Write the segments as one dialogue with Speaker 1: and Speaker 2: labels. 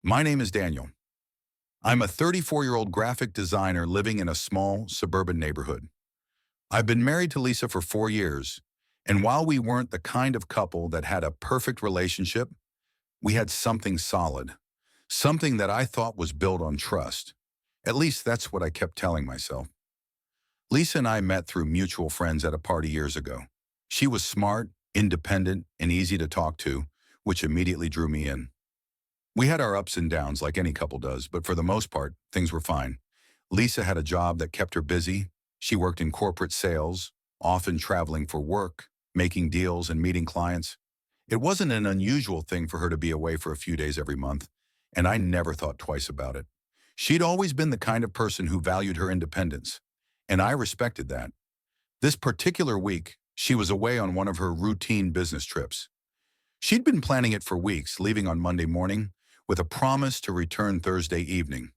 Speaker 1: My name is Daniel. I'm a 34-year-old graphic designer living in a small suburban neighborhood. I've been married to Lisa for 4 years, and while we weren't the kind of couple that had a perfect relationship, we had something solid, something that I thought was built on trust. At least that's what I kept telling myself. Lisa and I met through mutual friends at a party years ago. She was smart, independent, and easy to talk to, which immediately drew me in. We had our ups and downs like any couple does, but for the most part, things were fine. Lisa had a job that kept her busy. She worked in corporate sales, often traveling for work, making deals and meeting clients. It wasn't an unusual thing for her to be away for a few days every month, and I never thought twice about it. She'd always been the kind of person who valued her independence, and I respected that. This particular week, she was away on one of her routine business trips. She'd been planning it for weeks, leaving on Monday morning, with a promise to return Thursday evening.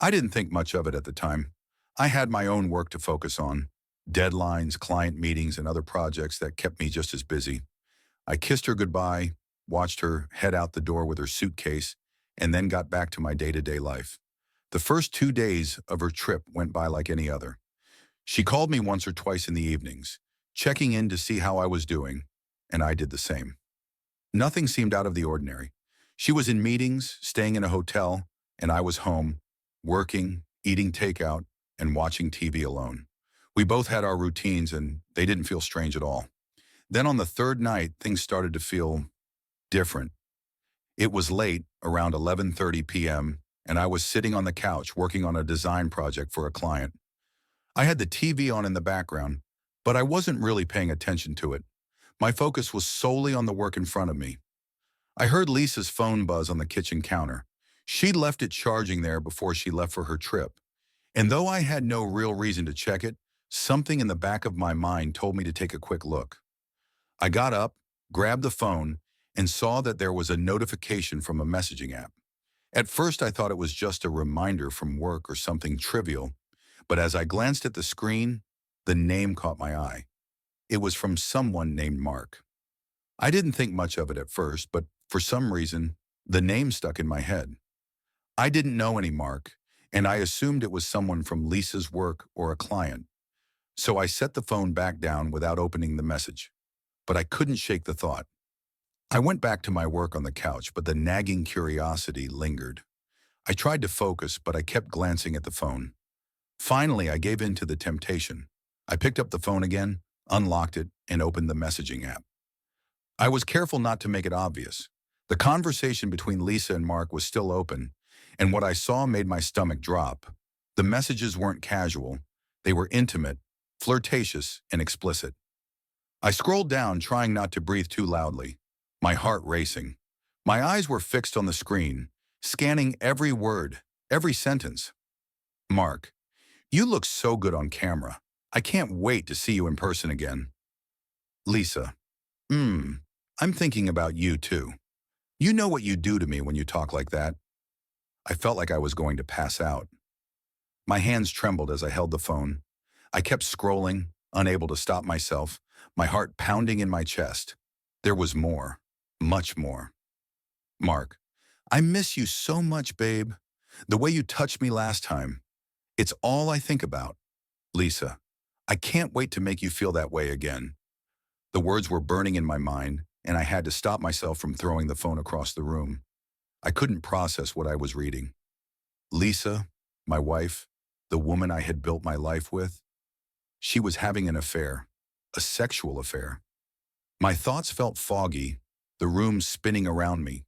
Speaker 1: I didn't think much of it at the time. I had my own work to focus on, deadlines, client meetings, and other projects that kept me just as busy. I kissed her goodbye, watched her head out the door with her suitcase, and then got back to my day-to-day life. The first 2 days of her trip went by like any other. She called me once or twice in the evenings, checking in to see how I was doing, and I did the same. Nothing seemed out of the ordinary. She was in meetings, staying in a hotel, and I was home, working, eating takeout, and watching TV alone. We both had our routines, and they didn't feel strange at all. Then on the third night, things started to feel different. It was late, around 11:30 p.m., and I was sitting on the couch working on a design project for a client. I had the TV on in the background, but I wasn't really paying attention to it. My focus was solely on the work in front of me. I heard Lisa's phone buzz on the kitchen counter. She'd left it charging there before she left for her trip. And though I had no real reason to check it, something in the back of my mind told me to take a quick look. I got up, grabbed the phone, and saw that there was a notification from a messaging app. At first, I thought it was just a reminder from work or something trivial, but as I glanced at the screen, the name caught my eye. It was from someone named Mark. I didn't think much of it at first, but for some reason, the name stuck in my head. I didn't know any Mark, and I assumed it was someone from Lisa's work or a client. So I set the phone back down without opening the message. But I couldn't shake the thought. I went back to my work on the couch, but the nagging curiosity lingered. I tried to focus, but I kept glancing at the phone. Finally, I gave in to the temptation. I picked up the phone again, unlocked it, and opened the messaging app. I was careful not to make it obvious. The conversation between Lisa and Mark was still open, and what I saw made my stomach drop. The messages weren't casual. They were intimate, flirtatious, and explicit. I scrolled down, trying not to breathe too loudly, my heart racing. My eyes were fixed on the screen, scanning every word, every sentence. Mark, you look so good on camera. I can't wait to see you in person again. Lisa, I'm thinking about you too. You know what you do to me when you talk like that. I felt like I was going to pass out. My hands trembled as I held the phone. I kept scrolling, unable to stop myself, my heart pounding in my chest. There was more, much more. Mark, I miss you so much, babe. The way you touched me last time. It's all I think about. Lisa, I can't wait to make you feel that way again. The words were burning in my mind, and I had to stop myself from throwing the phone across the room. I couldn't process what I was reading. Lisa, my wife, the woman I had built my life with, she was having an affair, a sexual affair. My thoughts felt foggy, the room spinning around me.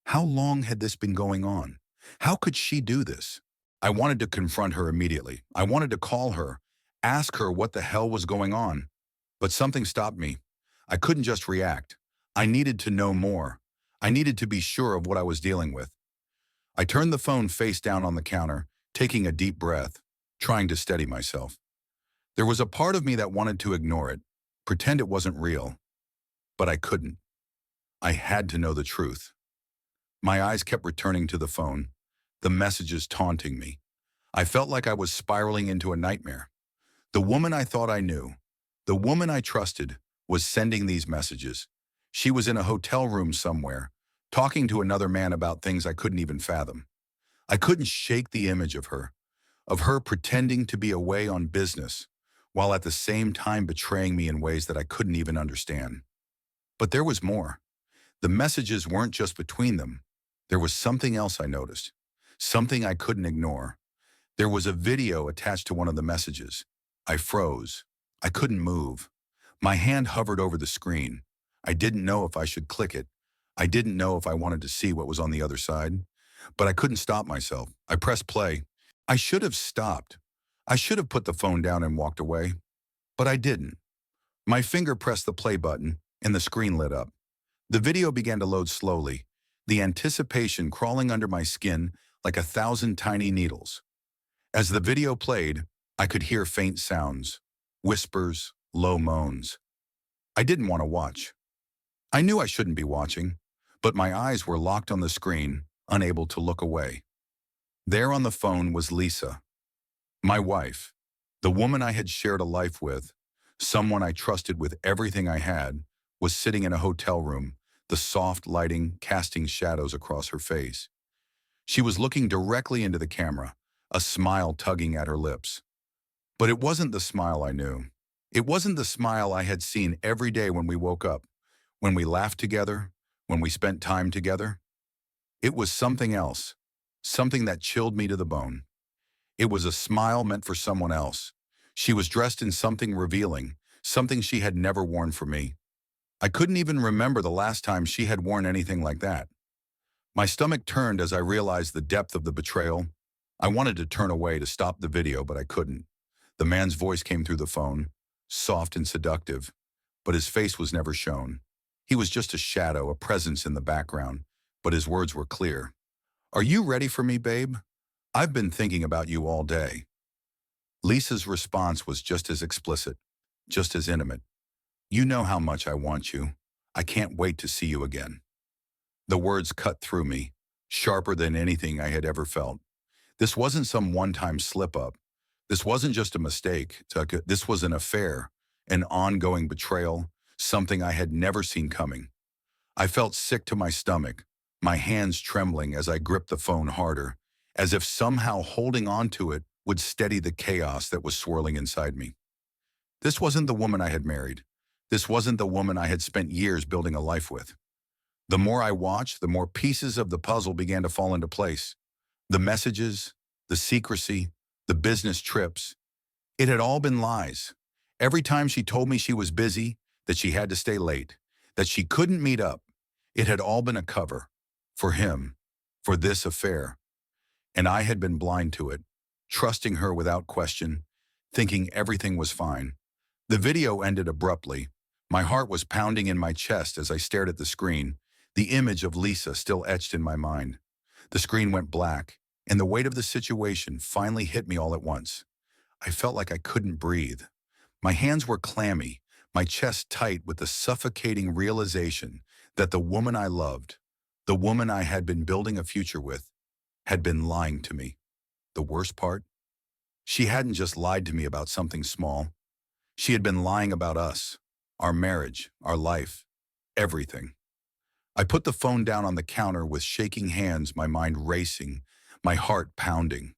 Speaker 1: How long had this been going on? How could she do this? I wanted to confront her immediately. I wanted to call her, ask her what the hell was going on. But something stopped me. I couldn't just react. I needed to know more. I needed to be sure of what I was dealing with. I turned the phone face down on the counter, taking a deep breath, trying to steady myself. There was a part of me that wanted to ignore it, pretend it wasn't real. But I couldn't. I had to know the truth. My eyes kept returning to the phone, the messages taunting me. I felt like I was spiraling into a nightmare. The woman I thought I knew, the woman I trusted, was sending these messages. She was in a hotel room somewhere, talking to another man about things I couldn't even fathom. I couldn't shake the image of her pretending to be away on business, while at the same time betraying me in ways that I couldn't even understand. But there was more. The messages weren't just between them. There was something else I noticed, something I couldn't ignore. There was a video attached to one of the messages. I froze. I couldn't move. My hand hovered over the screen. I didn't know if I should click it. I didn't know if I wanted to see what was on the other side. But I couldn't stop myself. I pressed play. I should have stopped. I should have put the phone down and walked away. But I didn't. My finger pressed the play button, and the screen lit up. The video began to load slowly, the anticipation crawling under my skin like 1,000 tiny needles. As the video played, I could hear faint sounds, whispers, low moans. I didn't want to watch. I knew I shouldn't be watching, but my eyes were locked on the screen, unable to look away. There on the phone was Lisa, my wife, the woman I had shared a life with, someone I trusted with everything I had, was sitting in a hotel room, the soft lighting casting shadows across her face. She was looking directly into the camera, a smile tugging at her lips. But it wasn't the smile I knew. It wasn't the smile I had seen every day when we woke up, when we laughed together, when we spent time together. It was something else, something that chilled me to the bone. It was a smile meant for someone else. She was dressed in something revealing, something she had never worn for me. I couldn't even remember the last time she had worn anything like that. My stomach turned as I realized the depth of the betrayal. I wanted to turn away to stop the video, but I couldn't. The man's voice came through the phone, soft and seductive, but his face was never shown. He was just a shadow, a presence in the background, but his words were clear. "Are you ready for me, babe? I've been thinking about you all day." Lisa's response was just as explicit, just as intimate. "You know how much I want you. I can't wait to see you again." The words cut through me, sharper than anything I had ever felt. This wasn't some one-time slip-up. This wasn't just a mistake. This was an affair, an ongoing betrayal, something I had never seen coming. I felt sick to my stomach, my hands trembling as I gripped the phone harder, as if somehow holding on to it would steady the chaos that was swirling inside me. This wasn't the woman I had married. This wasn't the woman I had spent years building a life with. The more I watched, the more pieces of the puzzle began to fall into place. The messages, the secrecy, the business trips. It had all been lies. Every time she told me she was busy, that she had to stay late, that she couldn't meet up, it had all been a cover. For him, for this affair. And I had been blind to it, trusting her without question, thinking everything was fine. The video ended abruptly. My heart was pounding in my chest as I stared at the screen, the image of Lisa still etched in my mind. The screen went black, and the weight of the situation finally hit me all at once. I felt like I couldn't breathe. My hands were clammy, my chest tight with the suffocating realization that the woman I loved, the woman I had been building a future with, had been lying to me. The worst part? She hadn't just lied to me about something small. She had been lying about us, our marriage, our life, everything. I put the phone down on the counter with shaking hands, my mind racing, my heart pounding.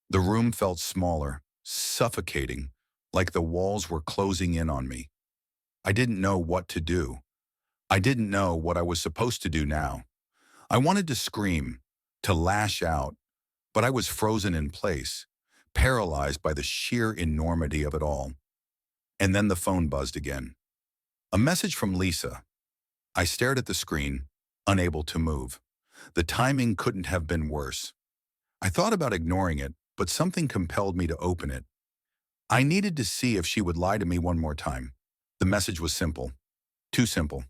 Speaker 1: The room felt smaller, suffocating, like the walls were closing in on me. I didn't know what to do. I didn't know what I was supposed to do now. I wanted to scream, to lash out, but I was frozen in place, paralyzed by the sheer enormity of it all. And then the phone buzzed again. A message from Lisa. I stared at the screen, unable to move. The timing couldn't have been worse. I thought about ignoring it, but something compelled me to open it. I needed to see if she would lie to me one more time. The message was simple. Too simple.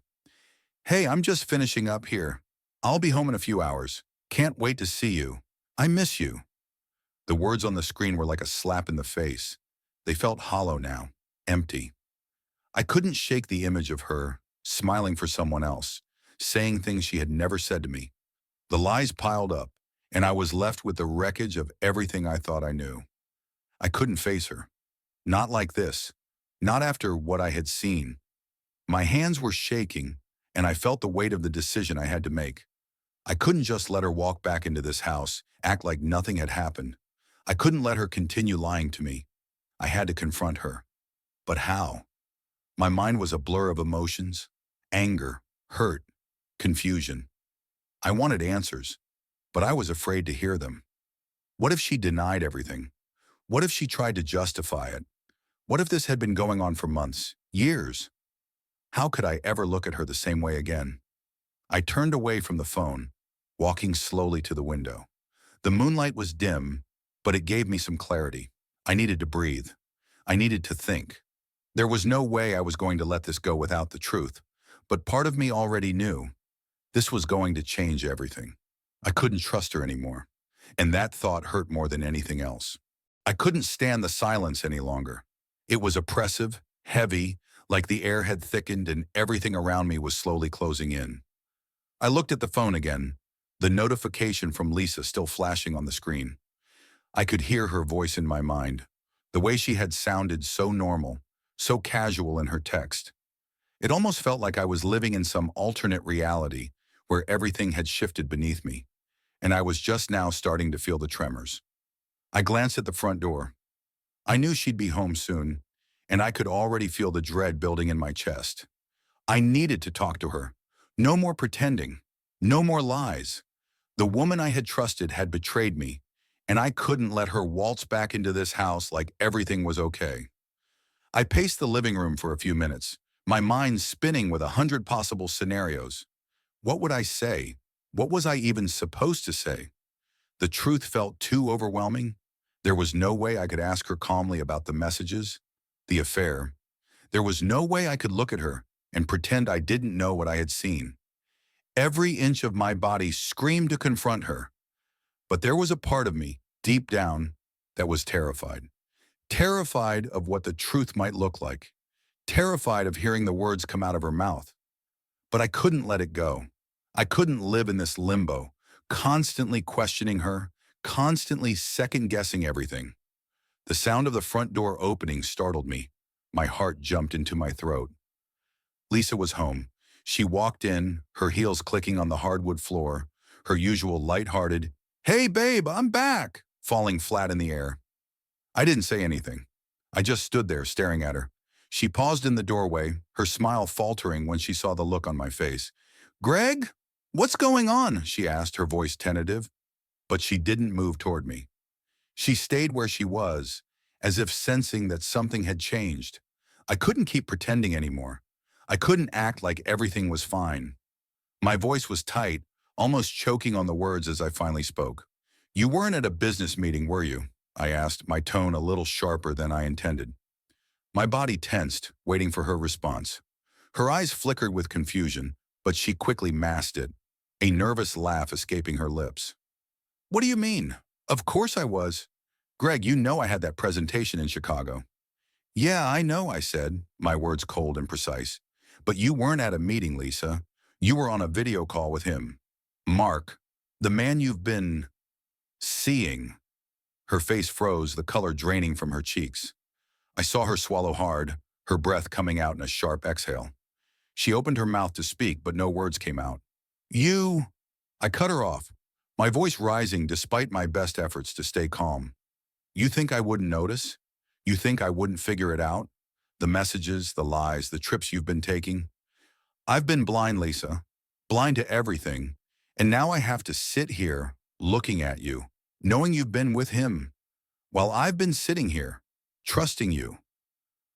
Speaker 1: "Hey, I'm just finishing up here. I'll be home in a few hours. Can't wait to see you. I miss you." The words on the screen were like a slap in the face. They felt hollow now, empty. I couldn't shake the image of her, smiling for someone else, saying things she had never said to me. The lies piled up, and I was left with the wreckage of everything I thought I knew. I couldn't face her. Not like this. Not after what I had seen. My hands were shaking, and I felt the weight of the decision I had to make. I couldn't just let her walk back into this house, act like nothing had happened. I couldn't let her continue lying to me. I had to confront her. But how? My mind was a blur of emotions, anger, hurt, confusion. I wanted answers, but I was afraid to hear them. What if she denied everything? What if she tried to justify it? What if this had been going on for months, years? How could I ever look at her the same way again? I turned away from the phone, walking slowly to the window. The moonlight was dim, but it gave me some clarity. I needed to breathe. I needed to think. There was no way I was going to let this go without the truth, but part of me already knew this was going to change everything. I couldn't trust her anymore, and that thought hurt more than anything else. I couldn't stand the silence any longer. It was oppressive, heavy, like the air had thickened and everything around me was slowly closing in. I looked at the phone again, the notification from Lisa still flashing on the screen. I could hear her voice in my mind, the way she had sounded so normal, so casual in her text. It almost felt like I was living in some alternate reality where everything had shifted beneath me, and I was just now starting to feel the tremors. I glanced at the front door. I knew she'd be home soon, and I could already feel the dread building in my chest. I needed to talk to her. No more pretending. No more lies. The woman I had trusted had betrayed me, and I couldn't let her waltz back into this house like everything was okay. I paced the living room for a few minutes, my mind spinning with 100 possible scenarios. What would I say? What was I even supposed to say? The truth felt too overwhelming. There was no way I could ask her calmly about the messages, the affair. There was no way I could look at her and pretend I didn't know what I had seen. Every inch of my body screamed to confront her, but there was a part of me, deep down, that was terrified. Terrified of what the truth might look like. Terrified of hearing the words come out of her mouth. But I couldn't let it go. I couldn't live in this limbo, constantly questioning her, constantly second-guessing everything. The sound of the front door opening startled me. My heart jumped into my throat. Lisa was home. She walked in, her heels clicking on the hardwood floor, her usual light-hearted, "Hey babe, I'm back," falling flat in the air. I didn't say anything. I just stood there staring at her. She paused in the doorway, her smile faltering when she saw the look on my face. "Greg, what's going on?" she asked, her voice tentative. But she didn't move toward me. She stayed where she was, as if sensing that something had changed. I couldn't keep pretending anymore. I couldn't act like everything was fine. My voice was tight, almost choking on the words as I finally spoke. "You weren't at a business meeting, were you?" I asked, my tone a little sharper than I intended. My body tensed, waiting for her response. Her eyes flickered with confusion, but she quickly masked it, a nervous laugh escaping her lips. "What do you mean? Of course I was. Greg, you know I had that presentation in Chicago." "Yeah, I know," I said, my words cold and precise. "But you weren't at a meeting, Lisa. You were on a video call with him. Mark, the man you've been seeing." Her face froze, the color draining from her cheeks. I saw her swallow hard, her breath coming out in a sharp exhale. She opened her mouth to speak, but no words came out. "You—" I cut her off, my voice rising despite my best efforts to stay calm. "You think I wouldn't notice? You think I wouldn't figure it out? The messages, the lies, the trips you've been taking? I've been blind, Lisa, blind to everything, and now I have to sit here, looking at you, knowing you've been with him, while I've been sitting here, trusting you."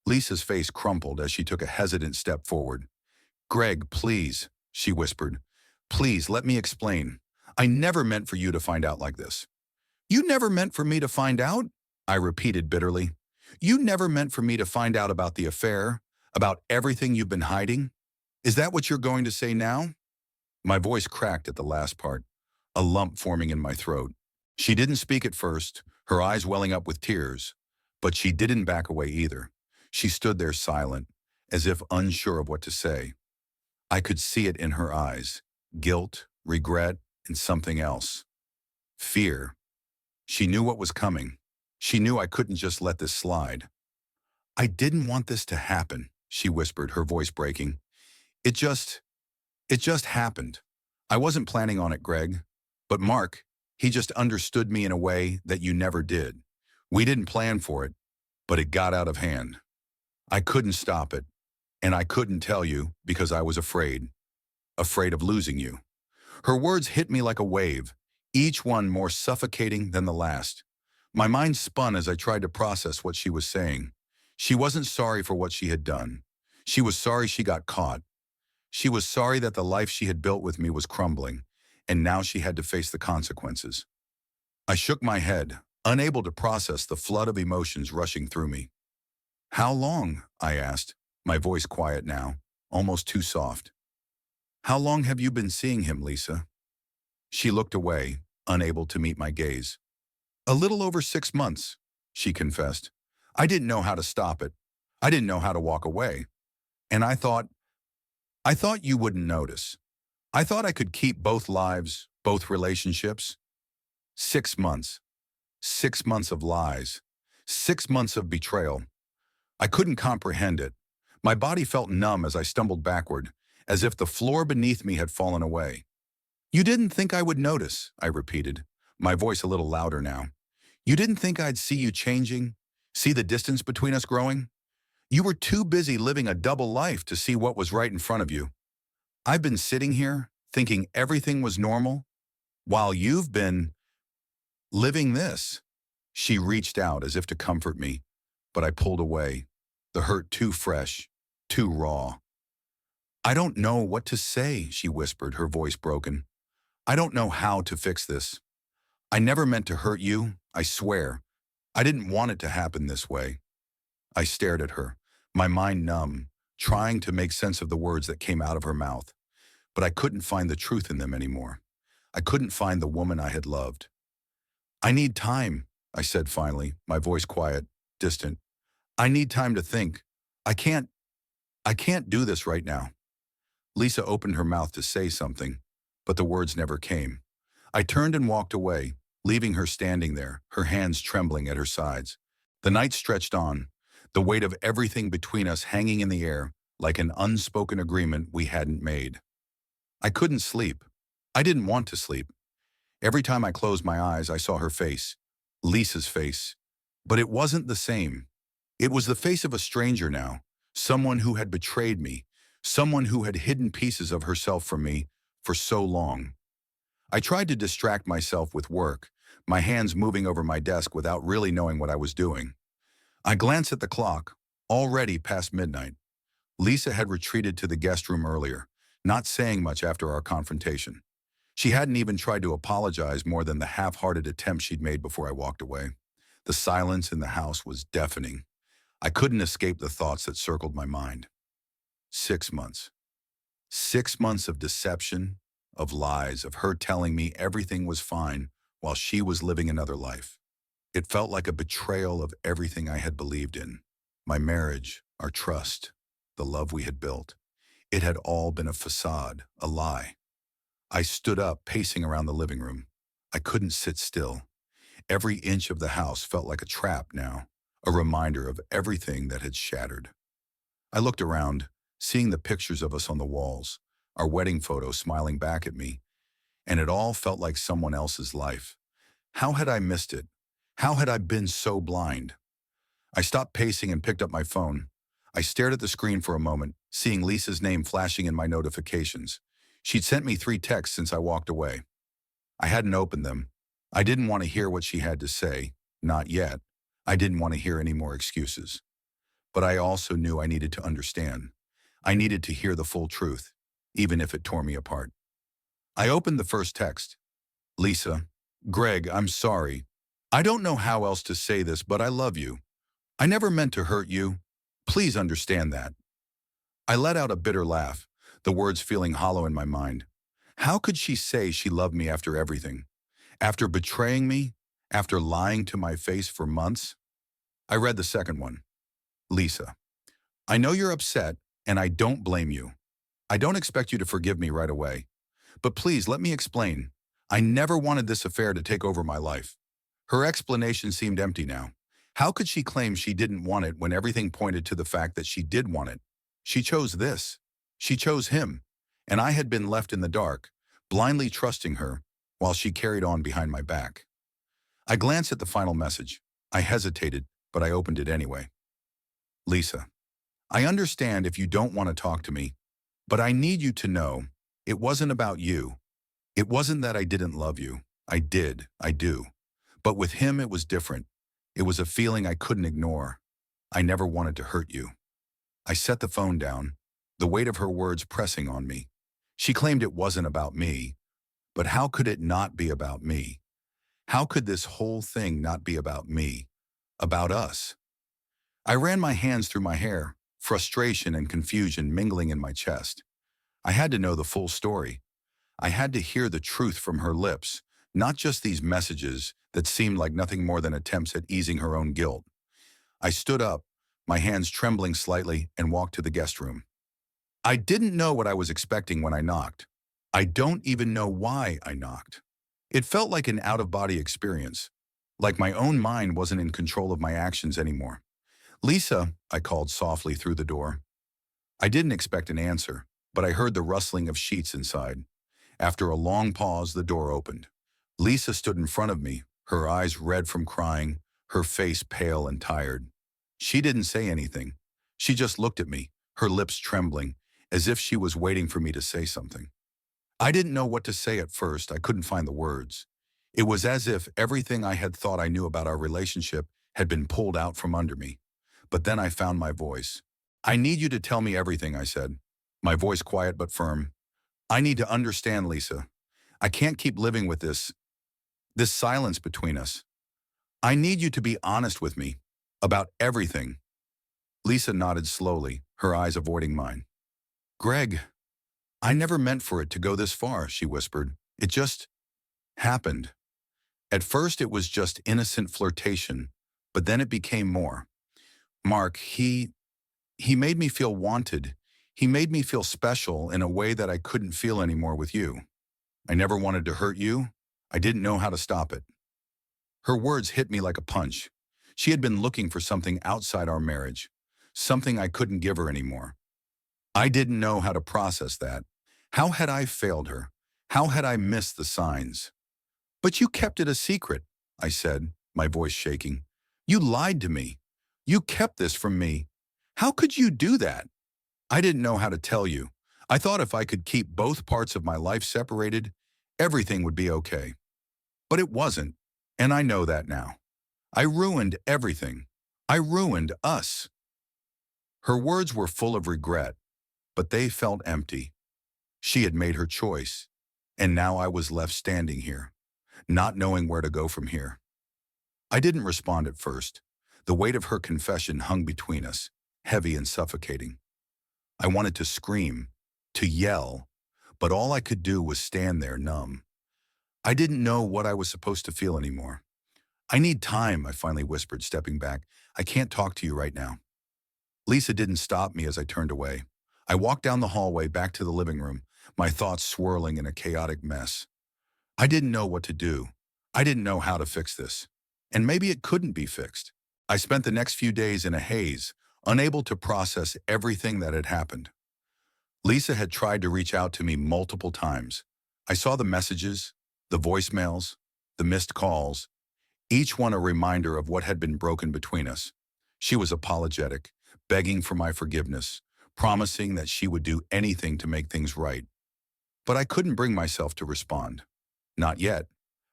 Speaker 1: Lisa's face crumpled as she took a hesitant step forward. "Greg, please," she whispered. "Please, let me explain. I never meant for you to find out like this." "You never meant for me to find out?" I repeated bitterly. "You never meant for me to find out about the affair, about everything you've been hiding? Is that what you're going to say now?" My voice cracked at the last part, a lump forming in my throat. She didn't speak at first, her eyes welling up with tears, but she didn't back away either. She stood there silent, as if unsure of what to say. I could see it in her eyes, guilt, regret, and something else. Fear. She knew what was coming. She knew I couldn't just let this slide. "I didn't want this to happen," she whispered, her voice breaking. It just happened. I wasn't planning on it, Greg. But Mark, he just understood me in a way that you never did. We didn't plan for it, but it got out of hand. I couldn't stop it, and I couldn't tell you because I was afraid of losing you. Her words hit me like a wave, each one more suffocating than the last. My mind spun as I tried to process what she was saying. She wasn't sorry for what she had done. She was sorry she got caught. She was sorry that the life she had built with me was crumbling, and now she had to face the consequences. I shook my head, unable to process the flood of emotions rushing through me. How long? I asked, my voice quiet now, almost too soft. How long have you been seeing him, Lisa? She looked away, unable to meet my gaze. A little over 6 months, she confessed. I didn't know how to stop it. I didn't know how to walk away. And I thought you wouldn't notice. I thought I could keep both lives, both relationships. 6 months. 6 months of lies. 6 months of betrayal. I couldn't comprehend it. My body felt numb as I stumbled backward, as if the floor beneath me had fallen away. You didn't think I would notice, I repeated, my voice a little louder now. You didn't think I'd see you changing, see the distance between us growing? You were too busy living a double life to see what was right in front of you. I've been sitting here, thinking everything was normal, while you've been living this. She reached out as if to comfort me, but I pulled away, the hurt too fresh, too raw. I don't know what to say, she whispered, her voice broken. I don't know how to fix this. I never meant to hurt you, I swear. I didn't want it to happen this way. I stared at her, my mind numb, trying to make sense of the words that came out of her mouth. But I couldn't find the truth in them anymore. I couldn't find the woman I had loved. I need time, I said finally, my voice quiet, distant. I need time to think. I can't do this right now. Lisa opened her mouth to say something, but the words never came. I turned and walked away, leaving her standing there, her hands trembling at her sides. The night stretched on, the weight of everything between us hanging in the air like an unspoken agreement we hadn't made. I couldn't sleep. I didn't want to sleep. Every time I closed my eyes, I saw her face, Lisa's face. But it wasn't the same. It was the face of a stranger now, someone who had betrayed me, someone who had hidden pieces of herself from me for so long. I tried to distract myself with work, my hands moving over my desk without really knowing what I was doing. I glanced at the clock, already past midnight. Lisa had retreated to the guest room earlier, not saying much after our confrontation. She hadn't even tried to apologize more than the half-hearted attempt she'd made before I walked away. The silence in the house was deafening. I couldn't escape the thoughts that circled my mind. 6 months. 6 months of deception, of lies, of her telling me everything was fine while she was living another life. It felt like a betrayal of everything I had believed in. My marriage, our trust, the love we had built. It had all been a facade, a lie. I stood up, pacing around the living room. I couldn't sit still. Every inch of the house felt like a trap now, a reminder of everything that had shattered. I looked around, seeing the pictures of us on the walls, our wedding photo smiling back at me, and it all felt like someone else's life. How had I missed it? How had I been so blind? I stopped pacing and picked up my phone. I stared at the screen for a moment, seeing Lisa's name flashing in my notifications. She'd sent me 3 texts since I walked away. I hadn't opened them. I didn't want to hear what she had to say, not yet. I didn't want to hear any more excuses. But I also knew I needed to understand. I needed to hear the full truth, even if it tore me apart. I opened the first text. Lisa, Greg, I'm sorry. I don't know how else to say this, but I love you. I never meant to hurt you. Please understand that. I let out a bitter laugh, the words feeling hollow in my mind. How could she say she loved me after everything? After betraying me? After lying to my face for months? I read the second one. Lisa, I know you're upset, and I don't blame you. I don't expect you to forgive me right away. But please let me explain. I never wanted this affair to take over my life. Her explanation seemed empty now. How could she claim she didn't want it when everything pointed to the fact that she did want it? She chose this. She chose him. And I had been left in the dark, blindly trusting her while she carried on behind my back. I glanced at the final message. I hesitated, but I opened it anyway. Lisa, I understand if you don't want to talk to me, but I need you to know it wasn't about you. It wasn't that I didn't love you. I did. I do. But with him, it was different. It was a feeling I couldn't ignore. I never wanted to hurt you. I set the phone down, the weight of her words pressing on me. She claimed it wasn't about me, but how could it not be about me? How could this whole thing not be about me? About us? I ran my hands through my hair, frustration and confusion mingling in my chest. I had to know the full story. I had to hear the truth from her lips, not just these messages that seemed like nothing more than attempts at easing her own guilt. I stood up, my hands trembling slightly, and walked to the guest room. I didn't know what I was expecting when I knocked. I don't even know why I knocked. It felt like an out-of-body experience, like my own mind wasn't in control of my actions anymore. Lisa, I called softly through the door. I didn't expect an answer, but I heard the rustling of sheets inside. After a long pause, the door opened. Lisa stood in front of me, her eyes red from crying, her face pale and tired. She didn't say anything. She just looked at me, her lips trembling, as if she was waiting for me to say something. I didn't know what to say at first. I couldn't find the words. It was as if everything I had thought I knew about our relationship had been pulled out from under me. But then I found my voice. I need you to tell me everything, I said, my voice quiet but firm. I need to understand, Lisa. I can't keep living with this silence between us. I need you to be honest with me about everything. Lisa nodded slowly, her eyes avoiding mine. Greg, I never meant for it to go this far, she whispered. It just happened. At first it was just innocent flirtation, but then it became more. Mark, he made me feel wanted. He made me feel special in a way that I couldn't feel anymore with you. I never wanted to hurt you. I didn't know how to stop it. Her words hit me like a punch. She had been looking for something outside our marriage, something I couldn't give her anymore. I didn't know how to process that. How had I failed her? How had I missed the signs? But you kept it a secret, I said, my voice shaking. You lied to me. You kept this from me. How could you do that? I didn't know how to tell you. I thought if I could keep both parts of my life separated, everything would be okay. But it wasn't, and I know that now. I ruined everything. I ruined us. Her words were full of regret, but they felt empty. She had made her choice, and now I was left standing here, not knowing where to go from here. I didn't respond at first. The weight of her confession hung between us, heavy and suffocating. I wanted to scream, to yell, but all I could do was stand there numb. I didn't know what I was supposed to feel anymore. I need time, I finally whispered, stepping back. I can't talk to you right now. Lisa didn't stop me as I turned away. I walked down the hallway back to the living room, my thoughts swirling in a chaotic mess. I didn't know what to do. I didn't know how to fix this. And maybe it couldn't be fixed. I spent the next few days in a haze, unable to process everything that had happened. Lisa had tried to reach out to me multiple times. I saw the messages, the voicemails, the missed calls, each one a reminder of what had been broken between us. She was apologetic, begging for my forgiveness, promising that she would do anything to make things right. But I couldn't bring myself to respond. Not yet.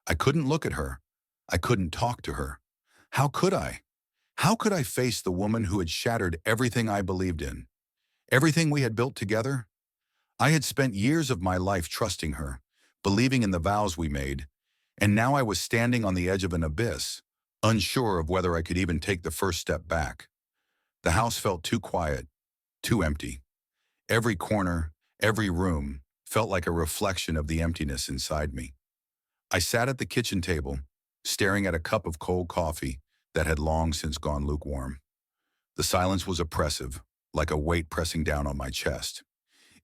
Speaker 1: I couldn't look at her. I couldn't talk to her. How could I? How could I face the woman who had shattered everything I believed in? Everything we had built together? I had spent years of my life trusting her, believing in the vows we made, and now I was standing on the edge of an abyss, unsure of whether I could even take the first step back. The house felt too quiet, too empty. Every corner, every room felt like a reflection of the emptiness inside me. I sat at the kitchen table, staring at a cup of cold coffee that had long since gone lukewarm. The silence was oppressive, like a weight pressing down on my chest.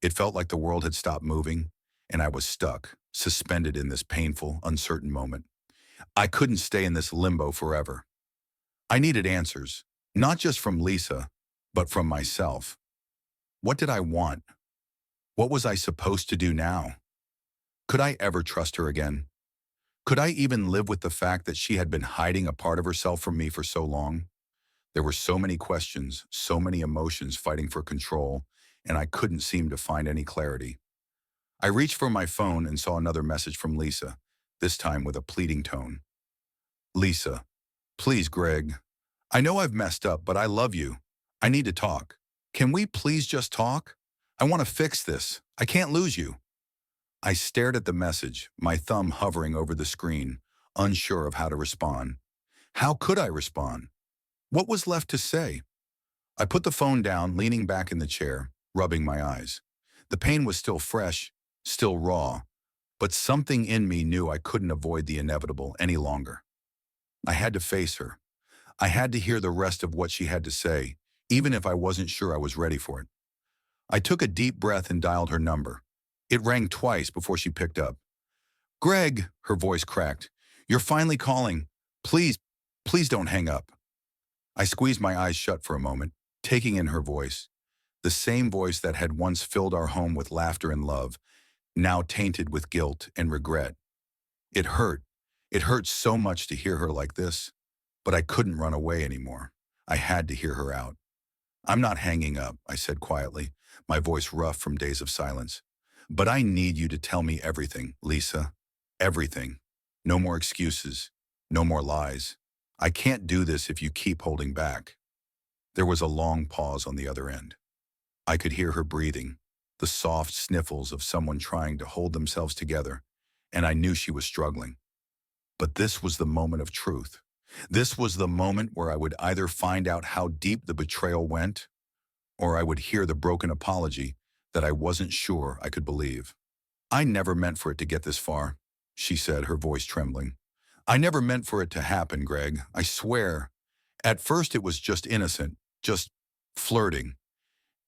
Speaker 1: It felt like the world had stopped moving, and I was stuck, suspended in this painful, uncertain moment. I couldn't stay in this limbo forever. I needed answers, not just from Lisa, but from myself. What did I want? What was I supposed to do now? Could I ever trust her again? Could I even live with the fact that she had been hiding a part of herself from me for so long? There were so many questions, so many emotions fighting for control, and I couldn't seem to find any clarity. I reached for my phone and saw another message from Lisa, this time with a pleading tone. Lisa, please, Greg. I know I've messed up, but I love you. I need to talk. Can we please just talk? I want to fix this. I can't lose you. I stared at the message, my thumb hovering over the screen, unsure of how to respond. How could I respond? What was left to say? I put the phone down, leaning back in the chair, rubbing my eyes. The pain was still fresh, still raw, but something in me knew I couldn't avoid the inevitable any longer. I had to face her. I had to hear the rest of what she had to say, even if I wasn't sure I was ready for it. I took a deep breath and dialed her number. It rang twice before she picked up. Greg, her voice cracked. You're finally calling. Please, please don't hang up. I squeezed my eyes shut for a moment, taking in her voice. The same voice that had once filled our home with laughter and love, now tainted with guilt and regret. It hurt. It hurt so much to hear her like this, but I couldn't run away anymore. I had to hear her out. I'm not hanging up, I said quietly, my voice rough from days of silence. But I need you to tell me everything, Lisa. Everything. No more excuses. No more lies. I can't do this if you keep holding back. There was a long pause on the other end. I could hear her breathing, the soft sniffles of someone trying to hold themselves together, and I knew she was struggling. But this was the moment of truth. This was the moment where I would either find out how deep the betrayal went, or I would hear the broken apology that I wasn't sure I could believe. I never meant for it to get this far, she said, her voice trembling. I never meant for it to happen, Greg. I swear. At first it was just innocent, just flirting.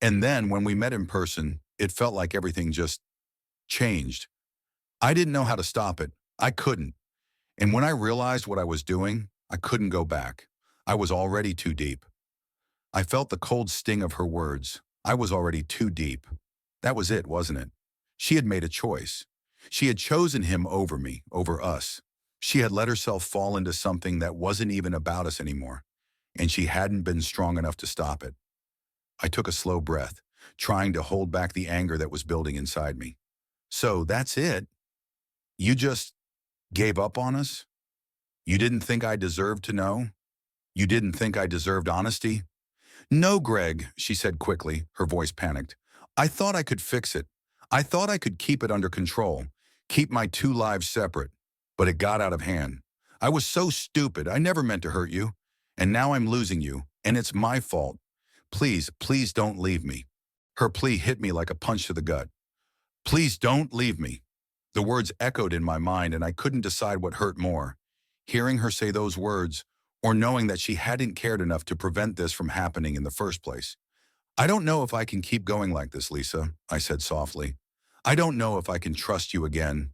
Speaker 1: And then when we met in person, it felt like everything just changed. I didn't know how to stop it. I couldn't. And when I realized what I was doing, I couldn't go back. I was already too deep. I felt the cold sting of her words. I was already too deep. That was it, wasn't it? She had made a choice. She had chosen him over me, over us. She had let herself fall into something that wasn't even about us anymore, and she hadn't been strong enough to stop it. I took a slow breath, trying to hold back the anger that was building inside me. So that's it? You just gave up on us? You didn't think I deserved to know? You didn't think I deserved honesty? No, Greg, she said quickly, her voice panicked. I thought I could fix it. I thought I could keep it under control, keep my two lives separate. But it got out of hand. I was so stupid. I never meant to hurt you. And now I'm losing you, and it's my fault. Please, please don't leave me. Her plea hit me like a punch to the gut. Please don't leave me. The words echoed in my mind, and I couldn't decide what hurt more, hearing her say those words, or knowing that she hadn't cared enough to prevent this from happening in the first place. I don't know if I can keep going like this, Lisa, I said softly. I don't know if I can trust you again.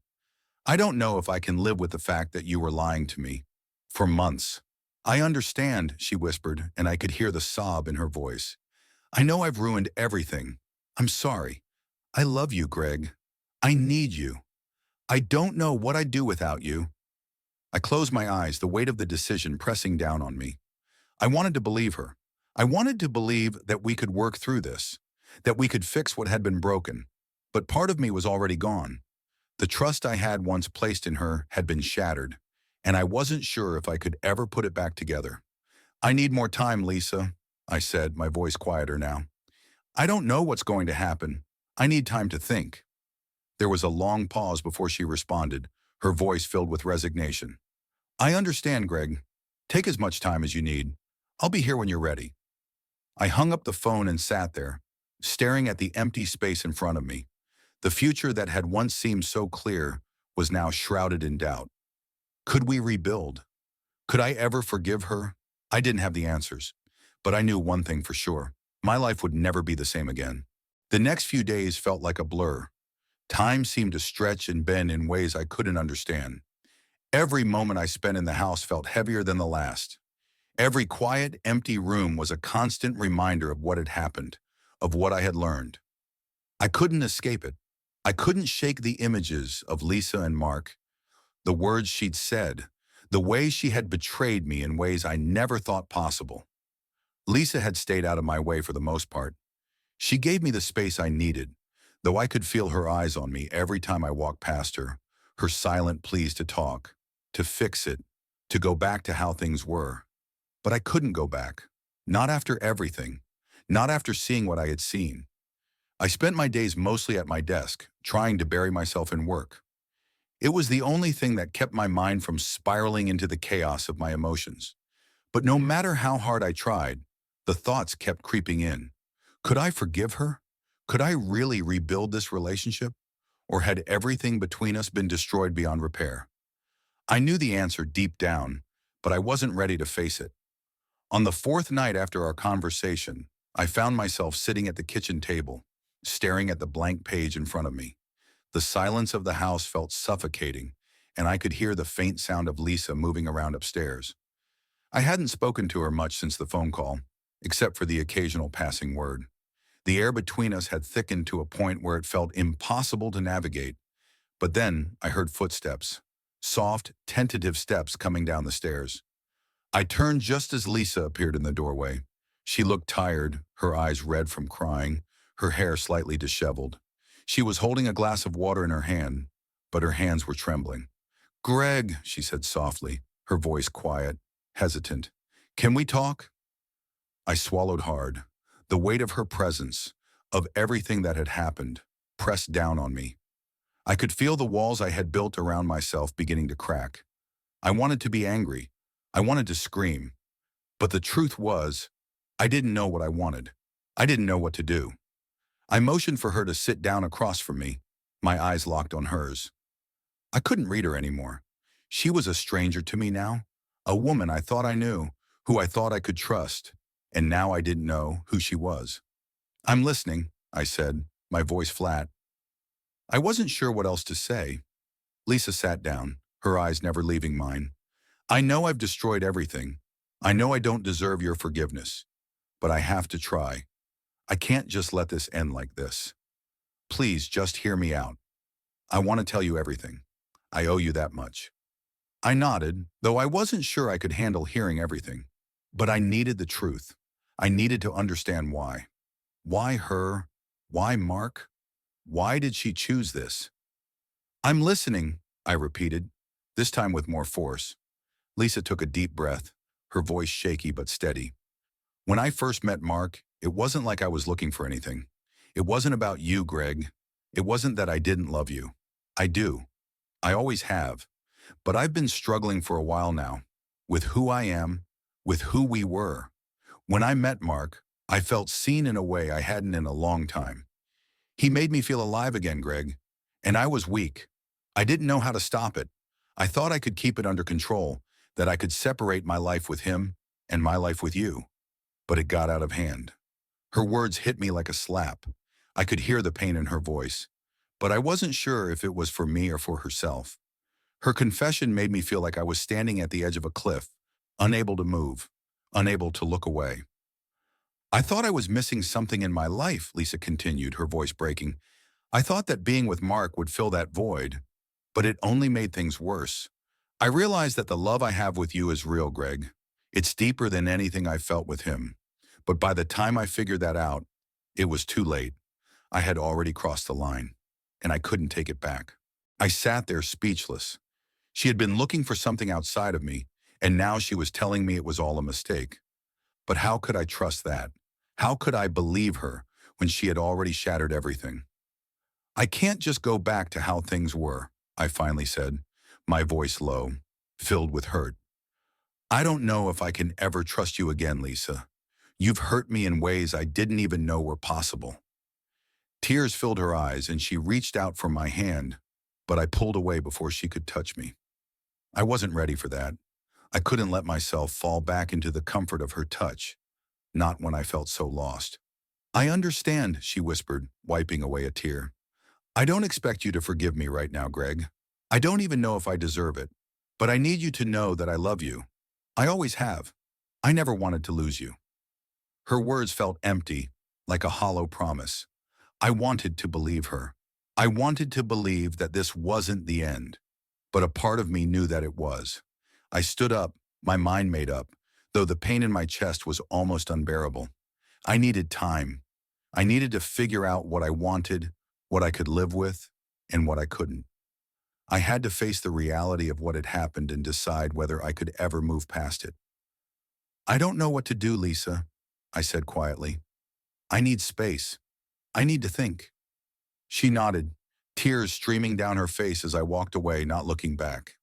Speaker 1: I don't know if I can live with the fact that you were lying to me. For months. I understand, she whispered, and I could hear the sob in her voice. I know I've ruined everything. I'm sorry. I love you, Greg. I need you. I don't know what I'd do without you. I closed my eyes, the weight of the decision pressing down on me. I wanted to believe her. I wanted to believe that we could work through this, that we could fix what had been broken. But part of me was already gone. The trust I had once placed in her had been shattered, and I wasn't sure if I could ever put it back together. I need more time, Lisa, I said, my voice quieter now. I don't know what's going to happen. I need time to think. There was a long pause before she responded, her voice filled with resignation. I understand, Greg. Take as much time as you need. I'll be here when you're ready. I hung up the phone and sat there, staring at the empty space in front of me. The future that had once seemed so clear was now shrouded in doubt. Could we rebuild? Could I ever forgive her? I didn't have the answers, but I knew one thing for sure. My life would never be the same again. The next few days felt like a blur. Time seemed to stretch and bend in ways I couldn't understand. Every moment I spent in the house felt heavier than the last. Every quiet, empty room was a constant reminder of what had happened, of what I had learned. I couldn't escape it. I couldn't shake the images of Lisa and Mark, the words she'd said, the way she had betrayed me in ways I never thought possible. Lisa had stayed out of my way for the most part. She gave me the space I needed, though I could feel her eyes on me every time I walked past her, her silent pleas to talk, to fix it, to go back to how things were. But I couldn't go back. Not after everything. Not after seeing what I had seen. I spent my days mostly at my desk, trying to bury myself in work. It was the only thing that kept my mind from spiraling into the chaos of my emotions. But no matter how hard I tried, the thoughts kept creeping in. Could I forgive her? Could I really rebuild this relationship? Or had everything between us been destroyed beyond repair? I knew the answer deep down, but I wasn't ready to face it. On the fourth night after our conversation, I found myself sitting at the kitchen table, staring at the blank page in front of me. The silence of the house felt suffocating, and I could hear the faint sound of Lisa moving around upstairs. I hadn't spoken to her much since the phone call, except for the occasional passing word. The air between us had thickened to a point where it felt impossible to navigate. But then I heard footsteps, soft, tentative steps coming down the stairs. I turned just as Lisa appeared in the doorway. She looked tired, her eyes red from crying, her hair slightly disheveled. She was holding a glass of water in her hand, but her hands were trembling. "Greg," she said softly, her voice quiet, hesitant. "Can we talk?" I swallowed hard. The weight of her presence, of everything that had happened, pressed down on me. I could feel the walls I had built around myself beginning to crack. I wanted to be angry. I wanted to scream. But the truth was, I didn't know what I wanted. I didn't know what to do. I motioned for her to sit down across from me, my eyes locked on hers. I couldn't read her anymore. She was a stranger to me now, a woman I thought I knew, who I thought I could trust, and now I didn't know who she was. "I'm listening," I said, my voice flat. I wasn't sure what else to say. Lisa sat down, her eyes never leaving mine. "I know I've destroyed everything. I know I don't deserve your forgiveness. But I have to try. I can't just let this end like this. Please just hear me out. I want to tell you everything. I owe you that much." I nodded, though I wasn't sure I could handle hearing everything. But I needed the truth. I needed to understand why. Why her? Why Mark? Why did she choose this? "I'm listening," I repeated, this time with more force. Lisa took a deep breath, her voice shaky but steady. "When I first met Mark, it wasn't like I was looking for anything. It wasn't about you, Greg. It wasn't that I didn't love you. I do. I always have. But I've been struggling for a while now, with who I am, with who we were. When I met Mark, I felt seen in a way I hadn't in a long time. He made me feel alive again, Greg. And I was weak. I didn't know how to stop it. I thought I could keep it under control, that I could separate my life with him and my life with you. But it got out of hand." Her words hit me like a slap. I could hear the pain in her voice. But I wasn't sure if it was for me or for herself. Her confession made me feel like I was standing at the edge of a cliff, unable to move, unable to look away. "I thought I was missing something in my life," Lisa continued, her voice breaking. "I thought that being with Mark would fill that void, but it only made things worse. I realized that the love I have with you is real, Greg. It's deeper than anything I felt with him. But by the time I figured that out, it was too late. I had already crossed the line, and I couldn't take it back." I sat there speechless. She had been looking for something outside of me, and now she was telling me it was all a mistake. But how could I trust that? How could I believe her when she had already shattered everything? "I can't just go back to how things were," I finally said, my voice low, filled with hurt. "I don't know if I can ever trust you again, Lisa. You've hurt me in ways I didn't even know were possible." Tears filled her eyes and she reached out for my hand, but I pulled away before she could touch me. I wasn't ready for that. I couldn't let myself fall back into the comfort of her touch, not when I felt so lost. "I understand," she whispered, wiping away a tear. "I don't expect you to forgive me right now, Greg. I don't even know if I deserve it. But I need you to know that I love you. I always have. I never wanted to lose you." Her words felt empty, like a hollow promise. I wanted to believe her. I wanted to believe that this wasn't the end, but a part of me knew that it was. I stood up, my mind made up, though the pain in my chest was almost unbearable. I needed time. I needed to figure out what I wanted, what I could live with, and what I couldn't. I had to face the reality of what had happened and decide whether I could ever move past it. I don't know what to do, Lisa, I said quietly. I need space. I need to think. She nodded, tears streaming down her face as I walked away, not looking back.